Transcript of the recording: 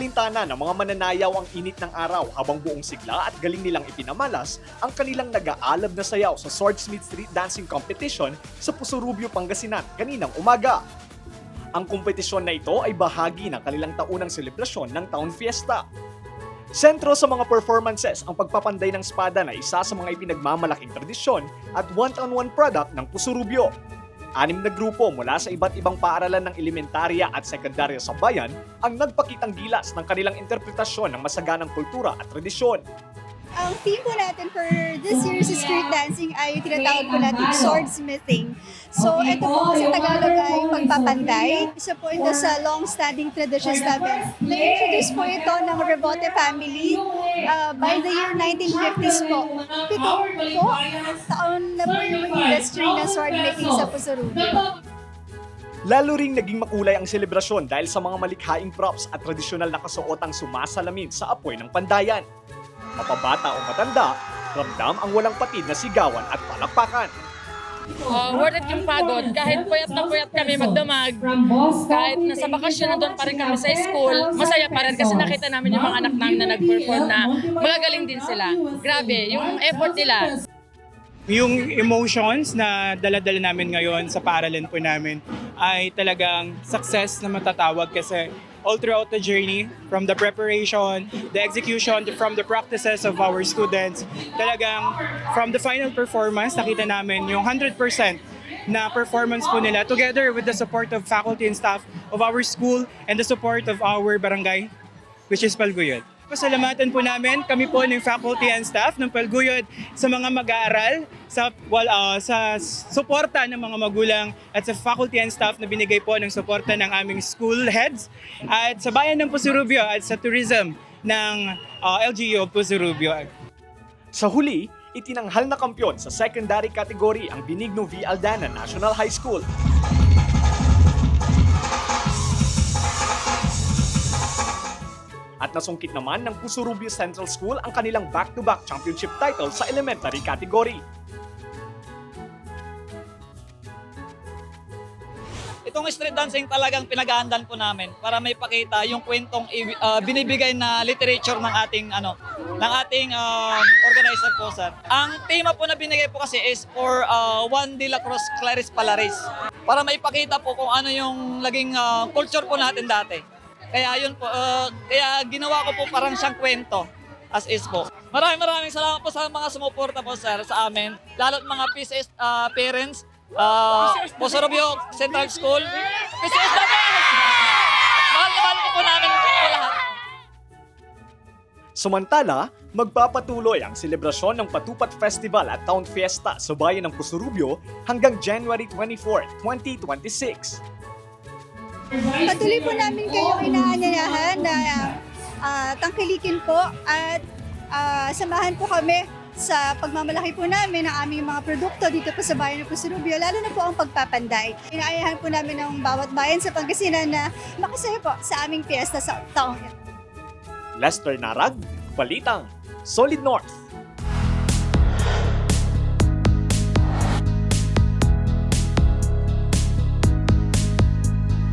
Inalintana ng mga mananayaw ang init ng araw habang buong sigla at galing nilang ipinamalas ang kanilang nag-aalab na sayaw sa Swordsmith Street Dancing Competition sa Pusurubio, Pangasinan kaninang umaga. Ang kompetisyon na ito ay bahagi ng kanilang taunang selebrasyon ng Town Fiesta. Sentro sa mga performances ang pagpapanday ng espada na isa sa mga ipinagmamalaking tradisyon at one-on-one product ng Pusurubio. 6 na grupo mula sa iba't ibang paaralan ng elementarya at sekundarya sa bayan ang nagpakitang gilas ng kanilang interpretasyon ng masaganang kultura at tradisyon. Ang theme po natin for this year's street dancing ay tinatawag po natin swordsmithing. So ito po sa Tagalog ay pagpapanday. Isa po ito sa long-standing traditions namin. Na-introduce po ito ng Rebote family by the year 1950s po. Pito po, taon na po yung industry ng swordmaking sa Pusurubio. Lalo ring naging makulay ang selebrasyon dahil sa mga malikhaing props at tradisyonal na kasuotang sumasalamin sa apoy ng pandayan. Mapabata o matanda, ramdam ang walang patid na sigawan at palakpakan. Worth it yung pagod. Kahit puyat na puyat kami magdamag, kahit nasa bakasyon na doon pa rin kami sa school, masaya pa rin kasi nakita namin yung mga anak namin na nag-perform na magagaling din sila. Grabe, yung effort nila. Yung emotions na dala-dala namin ngayon sa paaralan po namin ay talagang success na matatawag kasi all throughout the journey, from the preparation, the execution, from the practices of our students, talagang from the final performance, nakita namin yung 100% na performance po nila together with the support of faculty and staff of our school and the support of our barangay, which is Palguyod. Pasalamatan po namin kami po ng faculty and staff ng Palguyod sa mga mag-aaral, sa suporta ng mga magulang at sa faculty and staff na binigay po ng suporta ng aming school heads at sa bayan ng Pusurubio at sa tourism ng LGU Pusurubio. Sa huli, itinanghal na kampyon sa secondary category ang Benigno V. Aldana National High School. At nasungkit naman ng Pusurubio Central School ang kanilang back-to-back championship title sa elementary category. Itong street dancing talagang pinag-aandaan po namin para may pakita yung kwentong binibigay na literature ng ating organizer po, sir. Ang tema po na binigay po kasi is for Juan de la Cruz Clarice Palaris para maipakita po kung ano yung naging culture po natin dati. Kaya yun po, kaya ginawa ko po parang siyang kwento as is po. Maraming salamat po sa mga sumuporta po, sir, sa amin. Lalo't mga PCS parents, Pusurubio Central School. PCS na po! Mahal po namin po lahat. Samantala, magpapatuloy ang selebrasyon ng Patupat Festival at Town Fiesta sa bayan ng Pusurubio hanggang January 24, 2026. Patuloy po namin kayong inaanyayahan na tangkilikin po at samahan po kami sa pagmamalaki po namin ng aming mga produkto dito po sa bayan ng Pusurubio, lalo na po ang pagpapanday. Inaayahan po namin ng bawat bayan sa Pangasinan na makasaya po sa aming fiesta sa taong ito. Lester Narag, Balitang, Solid North.